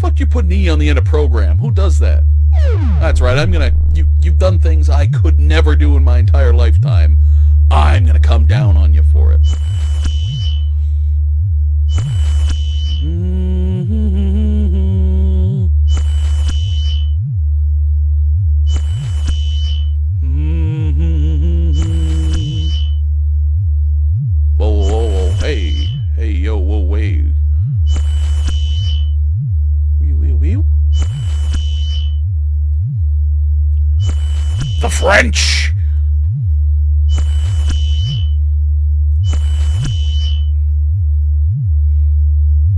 fuck you put an E on the end of program? Who does that? That's right, I'm gonna... You've done things I could never do in my entire lifetime. I'm gonna come down on you for it. Whoa, whoa, whoa, hey. Hey, yo, whoa, wait. Wee. The French!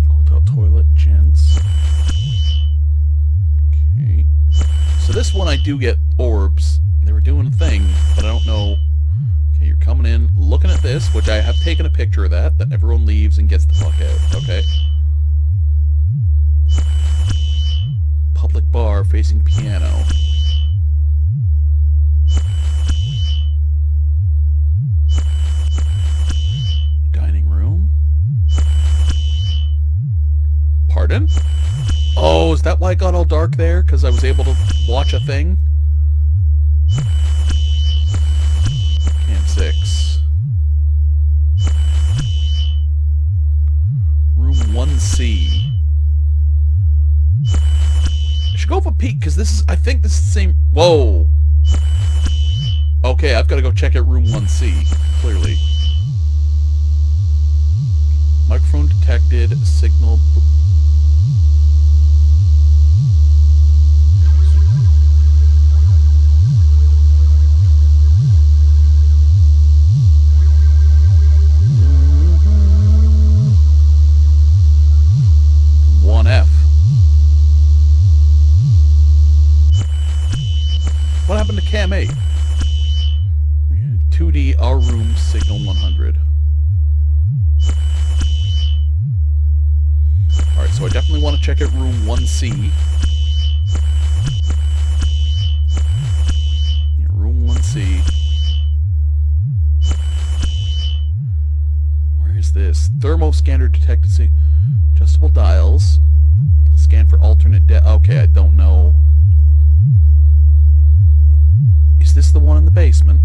Hotel toilet, gents. Okay. So this one I do get orbs. They were doing a thing, but I don't know. Okay, you're coming in, looking at this, which I have taken a picture of that everyone leaves and gets the fuck out. Okay. Public bar facing piano. Dining room. Pardon? Oh, is that why it got all dark there? Because I was able to watch a thing? Camp 6. Room 1C. I should go for a peek, because this is... I think this is the same... Whoa! Okay, I've got to go check out room 1C, clearly. Microphone detected, signal... What happened to Cam 8? 2D, our room, signal 100. Alright, so I definitely want to check out room 1C. Yeah, room 1C. Where is this? Thermo scanner detected. Adjustable dials. Scan for alternate okay, I don't know. Is this the one in the basement?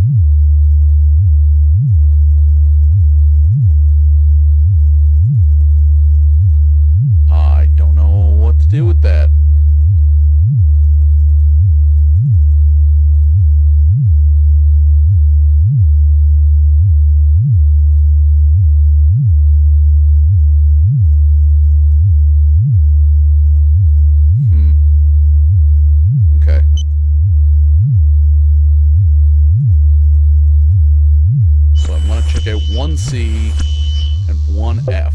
I don't know what to do with that. Okay. So I'm going to check out 1C and 1F.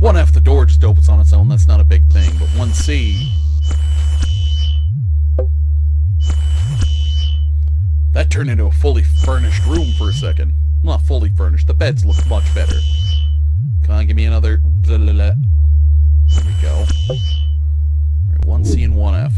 1F, the door just opens on its own. That's not a big thing. But 1C... That turned into a fully furnished room for a second. Not fully furnished. The beds look much better. Come on, give me another... Blah, blah, blah. There we go. Right, 1C and 1F.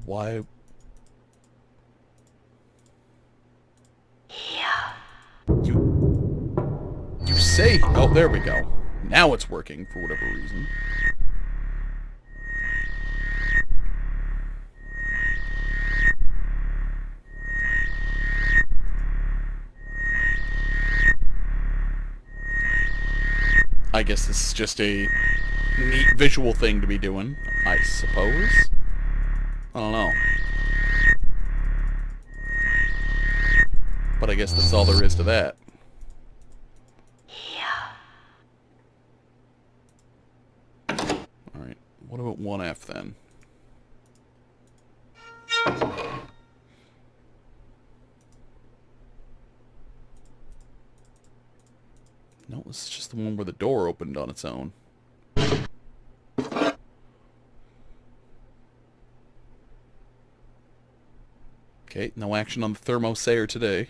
Why? You say... Oh, there we go. Now it's working for whatever reason. I guess this is just a neat visual thing to be doing, I suppose. I don't know. But I guess that's all there is to that. Alright, what about 1F then? No, this is just the one where the door opened on its own. Okay, no action on the thermosayer today.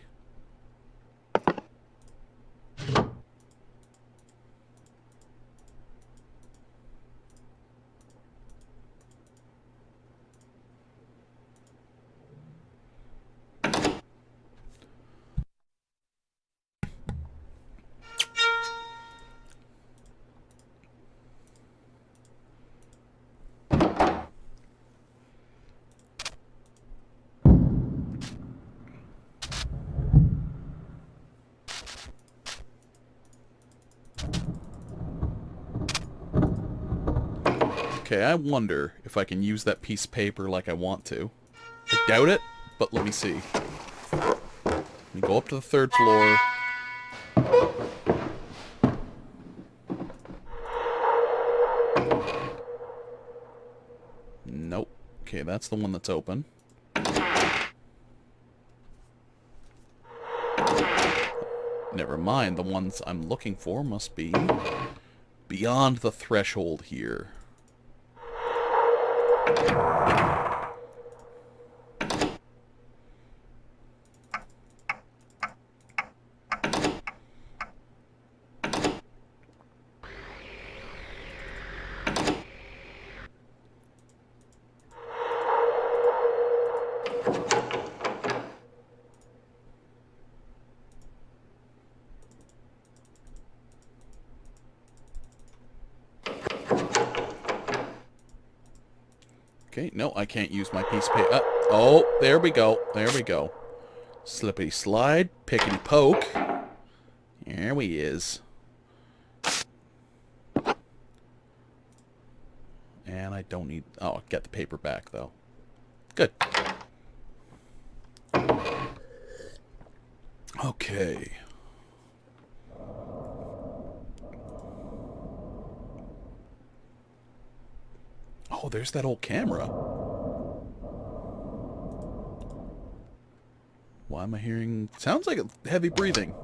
Okay, I wonder if I can use that piece of paper like I want to. I doubt it, but let me see. Let me go up to the 3rd floor. Nope. Okay, that's the one that's open. Never mind, the ones I'm looking for must be beyond the threshold here. Okay, no, I can't use my piece of paper. Oh, there we go. There we go. Slippity slide, pickety poke. There we is. And I don't need... Oh, I'll get the paper back, though. Good. Okay. Oh, there's that old camera. Why am I hearing... Sounds like a heavy breathing.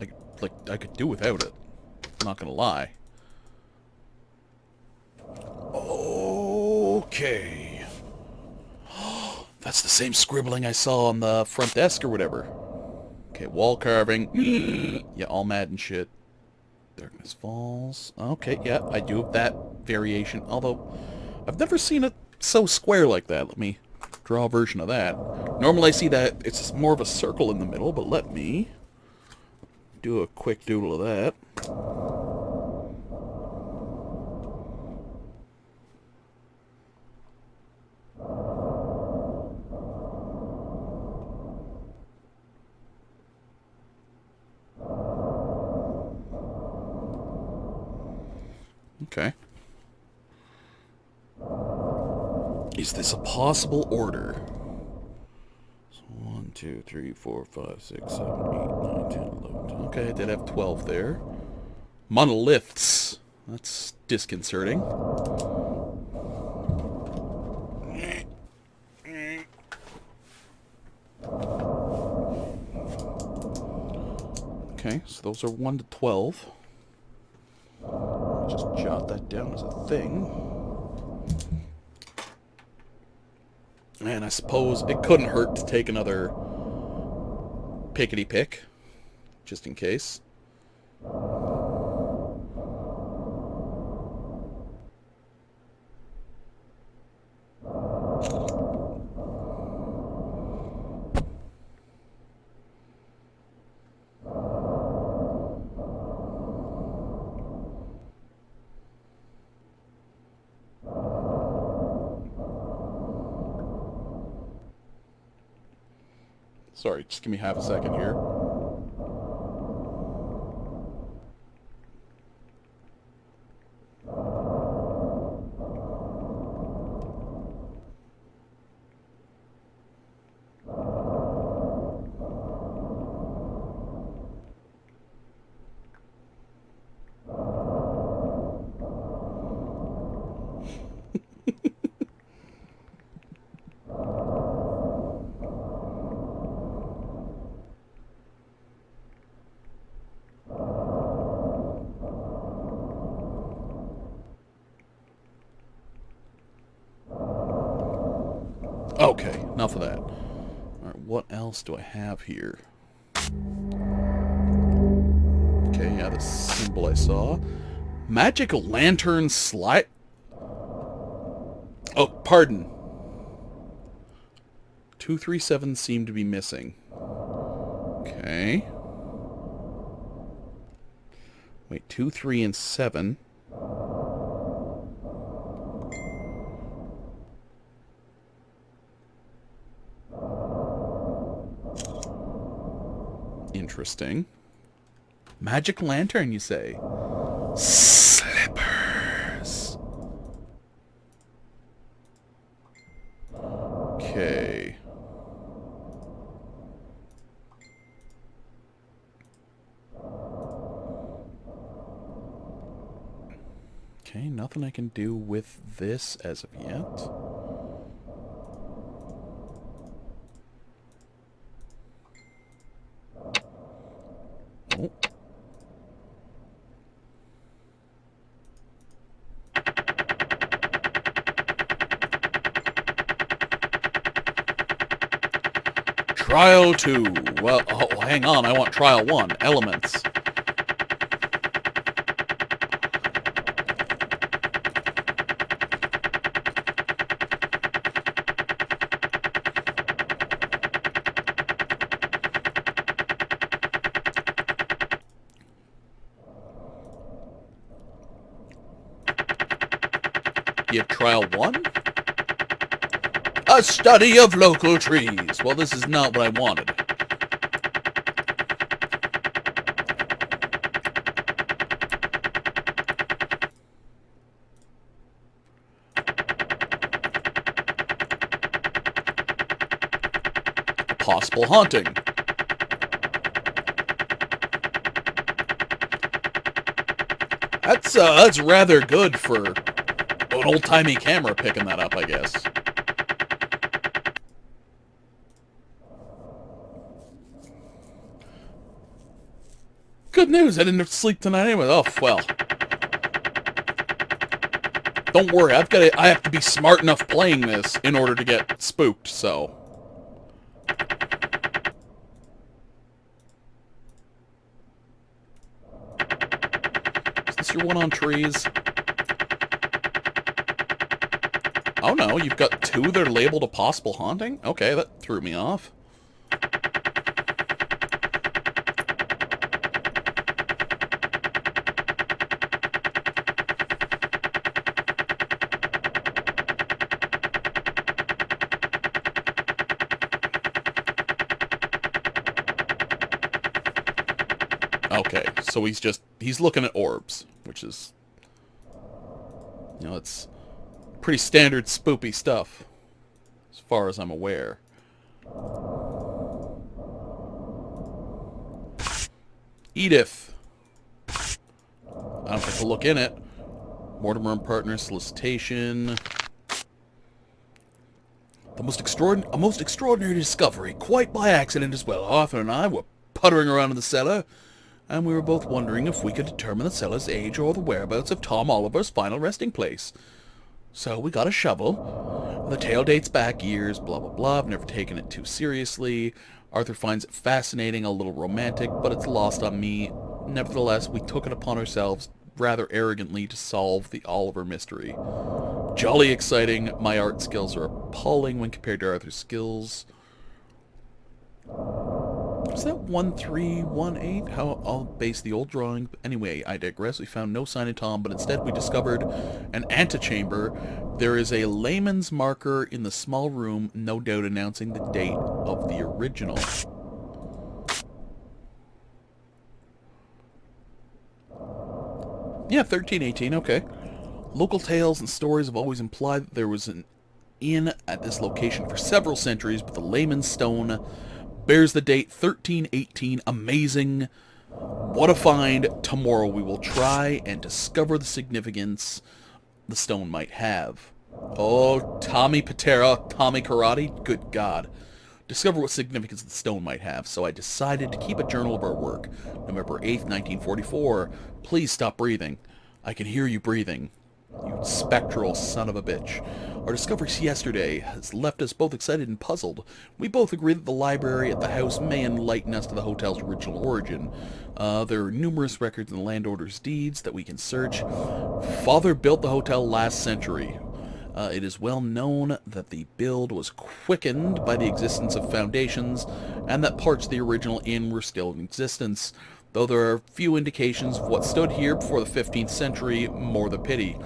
Like I could do without it. I'm not gonna lie. Okay. That's the same scribbling I saw on the front desk or whatever. Okay, wall carving. Yeah, all mad and shit. Darkness Falls. Okay, yeah, I do have that variation. Although, I've never seen it so square like that. Let me draw a version of that. Normally I see that it's more of a circle in the middle, but let me do a quick doodle of that. Okay. Is this a possible order? So 1, 2, 3, 4, 5, 6, 7, 8, 9, 10, 11. Okay, I did have 12 there. Monoliths. That's disconcerting. Okay, so those are 1 to 12. Just jot that down as a thing. And I suppose it couldn't hurt to take another pickety pick, just in case. Sorry, just give me half a second here. Okay, enough of that. Alright, what else do I have here? Okay, yeah, the symbol I saw. Magic lantern slide... Oh, pardon. 237 seem to be missing. Okay. Wait, 2, 3, and 7. Interesting. Magic lantern, you say? Slippers. Okay. Okay, nothing I can do with this as of yet. Oh. Trial 2. Well, oh, hang on. I want Trial 1. Elements. You have Trial 1? A study of local trees. Well, this is not what I wanted. Possible haunting. That's rather good for an old-timey camera picking that up, I guess. Good news, I didn't have to sleep tonight anyway. Oh, well. Don't worry, I have to be smart enough playing this in order to get spooked, so. Is this your one on trees? Oh no, you've got 2 that are labeled a possible haunting? Okay, that threw me off. Okay, so he's looking at orbs, which is, it's pretty standard spoopy stuff, as far as I'm aware. Edith. I don't have to look in it. Mortimer and Partners solicitation. A most extraordinary discovery, quite by accident as well. Arthur and I were puttering around in the cellar, and we were both wondering if we could determine the cellar's age or the whereabouts of Tom Oliver's final resting place. So we got a shovel. The tale dates back years, blah, blah, blah. I've never taken it too seriously. Arthur finds it fascinating, a little romantic, but it's lost on me. Nevertheless, we took it upon ourselves rather arrogantly to solve the Oliver mystery. Jolly exciting. My art skills are appalling when compared to Arthur's skills. Was that 1318? How I'll base the old drawing. Anyway, I digress. We found no sign of Tom, but instead we discovered an antechamber. There is a layman's marker in the small room, no doubt announcing the date of the original. Yeah, 1318, okay. Local tales and stories have always implied that there was an inn at this location for several centuries, but the layman's stone bears the date 1318. Amazing. What a find. Tomorrow we will try and discover the significance the stone might have. Oh, Tommy Patera, Tommy Karate, good God. Discover what significance the stone might have, so I decided to keep a journal of our work. November 8th, 1944. Please stop breathing. I can hear you breathing. You spectral son of a bitch. Our discovery yesterday has left us both excited and puzzled. We both agree that the library at the house may enlighten us to the hotel's original origin. There are numerous records in the landowner's deeds that we can search. Father built the hotel last century. It is well known that the build was quickened by the existence of foundations, and that parts of the original inn were still in existence, though there are few indications of what stood here before the 15th century, more the pity.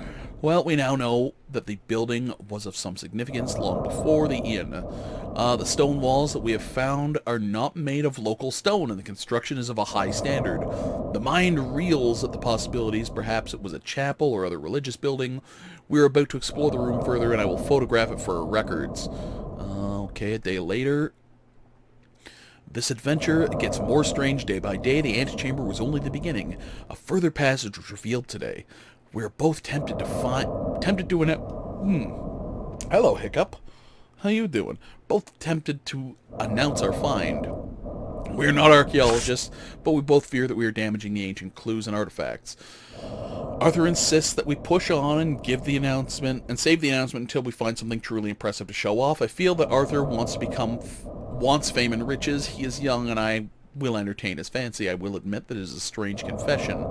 Well, we now know that the building was of some significance long before the inn. The stone walls that we have found are not made of local stone, and the construction is of a high standard. The mind reels at the possibilities. Perhaps it was a chapel or other religious building. We are about to explore the room further, and I will photograph it for our records. Okay, a day later. This adventure gets more strange day by day. The antechamber was only the beginning. A further passage was revealed today. We are both tempted to Hello, Hiccup. How you doing? Both tempted to announce our find. We are not archaeologists, but we both fear that we are damaging the ancient clues and artifacts. Arthur insists that we push on and give the announcement and save the announcement until we find something truly impressive to show off. I feel that Arthur wants fame and riches. He is young, and I will entertain his fancy. I will admit that it is a strange confession,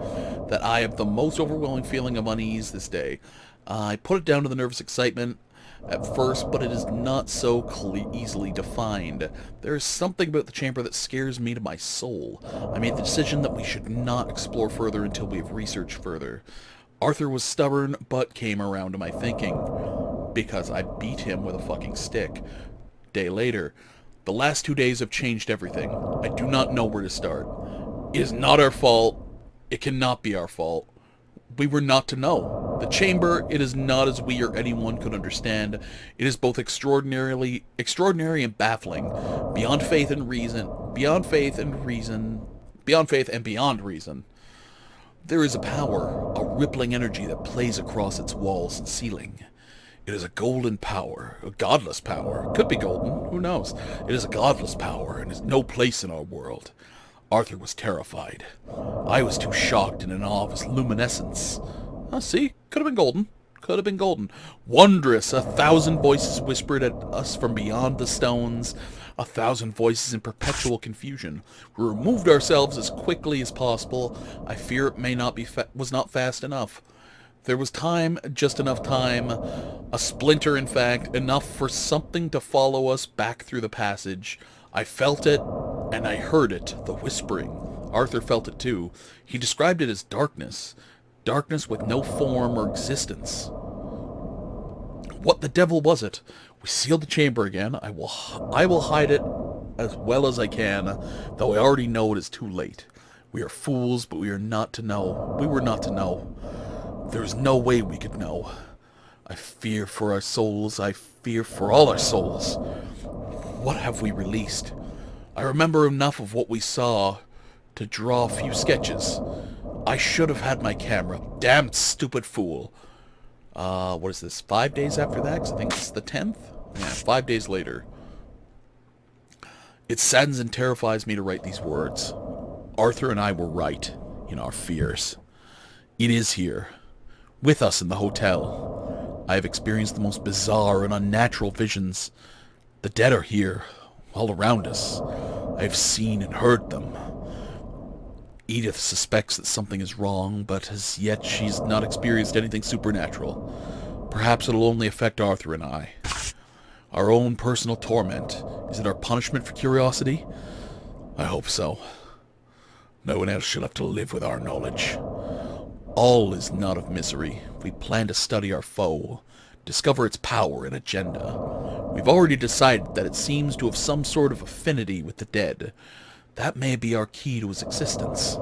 that I have the most overwhelming feeling of unease this day. I put it down to the nervous excitement at first, but it is not so easily defined. There is something about the chamber that scares me to my soul. I made the decision that we should not explore further until we have researched further. Arthur was stubborn, but came around to my thinking, because I beat him with a fucking stick. Day later. The last 2 days have changed everything. I do not know where to start. It is not our fault. It cannot be our fault. We were not to know. The chamber, it is not as we or anyone could understand. It is both extraordinary and baffling. Beyond faith and beyond faith and beyond reason. There is a power, a rippling energy that plays across its walls and ceiling. It is a golden power, a godless power. Could be golden, who knows? It is a godless power and has no place in our world. Arthur was terrified. I was too shocked and in awe of its luminescence. See? Could have been golden. Could have been golden. Wondrous! 1,000 voices whispered at us from beyond the stones. 1,000 voices in perpetual confusion. We removed ourselves as quickly as possible. I fear it was not fast enough. There was time, just enough time, a splinter in fact, enough for something to follow us back through the passage. I felt it, and I heard it, the whispering. Arthur felt it too. He described it as darkness. Darkness with no form or existence. What the devil was it? We sealed the chamber again. I will hide it as well as I can, though I already know it is too late. We are fools, but we are not to know. We were not to know. There is no way we could know. I fear for our souls. I fear for all our souls. What have we released? I remember enough of what we saw to draw a few sketches. I should have had my camera. Damned stupid fool. What is this? 5 days after that? 'Cause I think it's the 10th? Yeah, 5 days later. It saddens and terrifies me to write these words. Arthur and I were right in our fears. It is here. With us in the hotel. I have experienced the most bizarre and unnatural visions. The dead are here, all around us. I have seen and heard them. Edith suspects that something is wrong, but as yet she's not experienced anything supernatural. Perhaps it'll only affect Arthur and I. Our own personal torment. Is it our punishment for curiosity? I hope so. No one else shall have to live with our knowledge. All is not of misery. We plan to study our foe, discover its power and agenda. We've already decided that it seems to have some sort of affinity with the dead. That may be our key to its existence.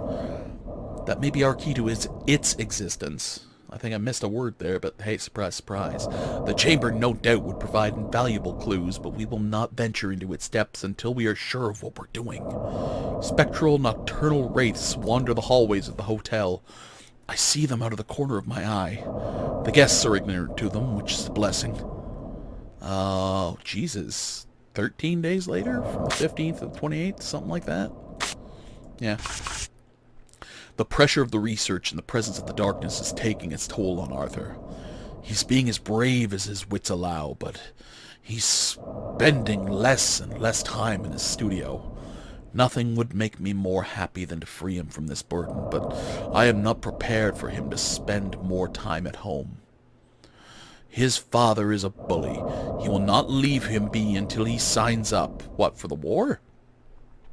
That may be our key to its existence. I think I missed a word there, but hey, surprise, surprise. The chamber no doubt would provide invaluable clues, but we will not venture into its depths until we are sure of what we're doing. Spectral, nocturnal wraiths wander the hallways of the hotel. I see them out of the corner of my eye. The guests are ignorant to them, which is a blessing. Oh, Jesus. 13 days later? From the 15th to the 28th? Something like that? Yeah. The pressure of the research and the presence of the darkness is taking its toll on Arthur. He's being as brave as his wits allow, but he's spending less and less time in his studio. Nothing would make me more happy than to free him from this burden, but I am not prepared for him to spend more time at home. His father is a bully. He will not leave him be until he signs up. What, for the war?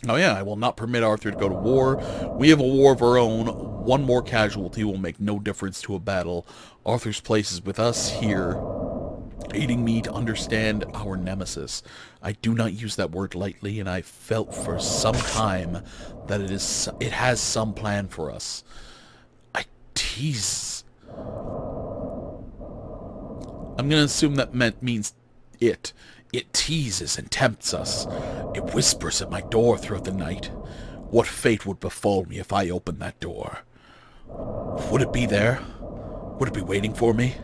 Oh yeah, I will not permit Arthur to go to war. We have a war of our own. One more casualty will make no difference to a battle. Arthur's place is with us here, aiding me to understand our nemesis. I do not use that word lightly, and I felt for some time that it has some plan for us. I tease. I'm going to assume that means it. It teases and tempts us. It whispers at my door throughout the night. What fate would befall me if I opened that door? Would it be there? Would it be waiting for me?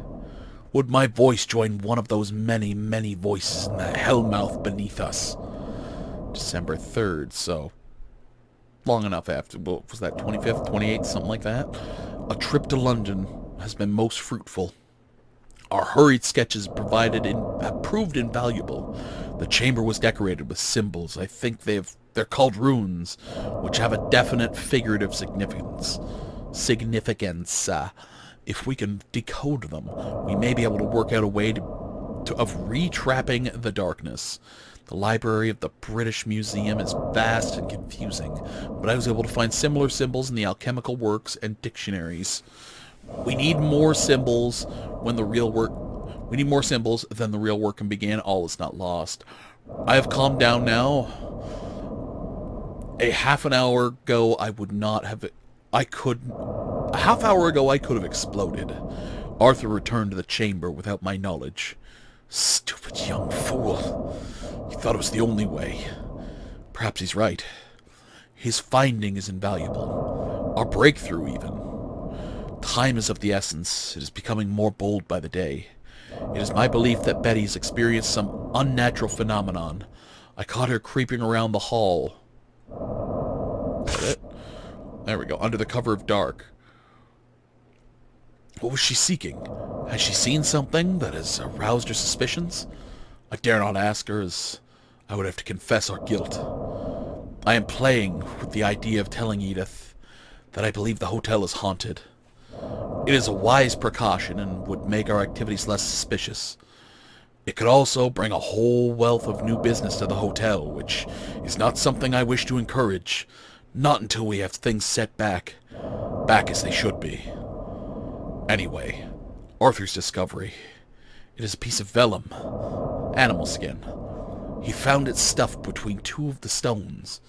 Would my voice join one of those many, many voices in the hellmouth beneath us? December 3rd, so long enough after, what was that, 25th, 28th, something like that? A trip to London has been most fruitful. Our hurried sketches have proved invaluable. The chamber was decorated with symbols. I think they're called runes, which have a definite figurative significance. If we can decode them, we may be able to work out a way of re-trapping the darkness. The library of the British Museum is vast and confusing, but I was able to find similar symbols in the alchemical works and dictionaries. We need more symbols than the real work can begin. All is not lost. I have calmed down now. A half hour ago I could have exploded. Arthur returned to the chamber without my knowledge. Stupid young fool. He thought it was the only way. Perhaps he's right. His finding is invaluable. Our breakthrough, even. Time is of the essence. It is becoming more bold by the day. It is my belief that Betty's experienced some unnatural phenomenon. I caught her creeping around the hall. Is that it? There we go. Under the cover of dark. What was she seeking? Has she seen something that has aroused her suspicions? I dare not ask her, as I would have to confess our guilt. I am playing with the idea of telling Edith that I believe the hotel is haunted. It is a wise precaution and would make our activities less suspicious. It could also bring a whole wealth of new business to the hotel, which is not something I wish to encourage. Not until we have things set back as they should be. Anyway, Arthur's discovery. It is a piece of vellum, animal skin. He found it stuffed between two of the stones.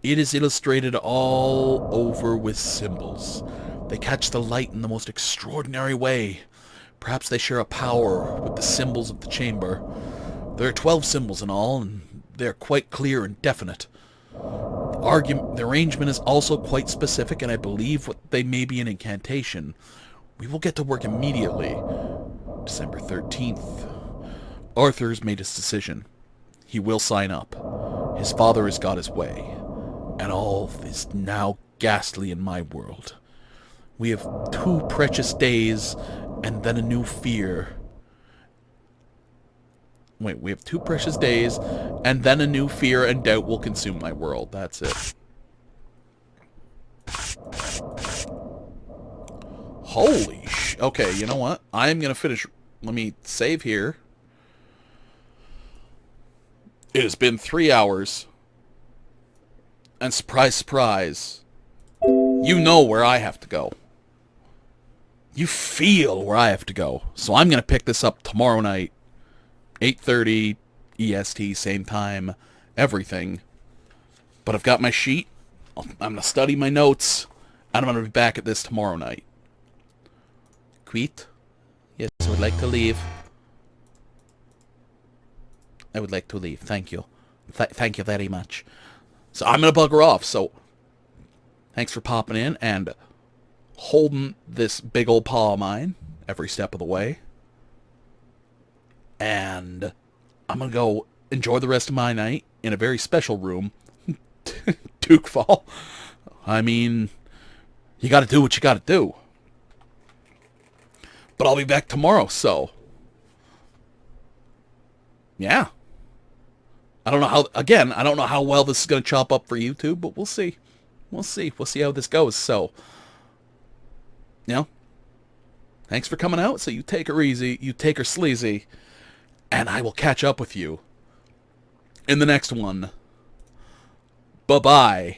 It is illustrated all over with symbols. They catch the light in the most extraordinary way. Perhaps they share a power with the symbols of the chamber. There are 12 symbols in all, and they are quite clear and definite. The arrangement is also quite specific, and I believe they may be an incantation. We will get to work immediately. December 13th. Arthur's made his decision. He will sign up. His father has got his way. And all is now ghastly in my world. We have 2 precious days, and then a new fear. Wait, we have 2 precious days, and then a new fear and doubt will consume my world. That's it. Holy sh... Okay, you know what? I'm gonna finish... Let me save here. It has been 3 hours. And surprise, surprise. You know where I have to go. You feel where I have to go. So I'm gonna pick this up tomorrow night. 8:30 EST, same time, everything. But I've got my sheet. I'm going to study my notes. And I'm going to be back at this tomorrow night. Quit? Yes, I would like to leave. I would like to leave. Thank you. Thank you very much. So I'm going to bugger off. So thanks for popping in and holding this big old paw of mine every step of the way. And I'm going to go enjoy the rest of my night in a very special room. Dukefall. I mean, you got to do what you got to do. But I'll be back tomorrow, so... yeah. I don't know how... again, I don't know how well this is going to chop up for YouTube, but we'll see. We'll see. We'll see how this goes, so... you know, thanks for coming out. So you take her easy, you take her sleazy, and I will catch up with you in the next one. Bye-bye.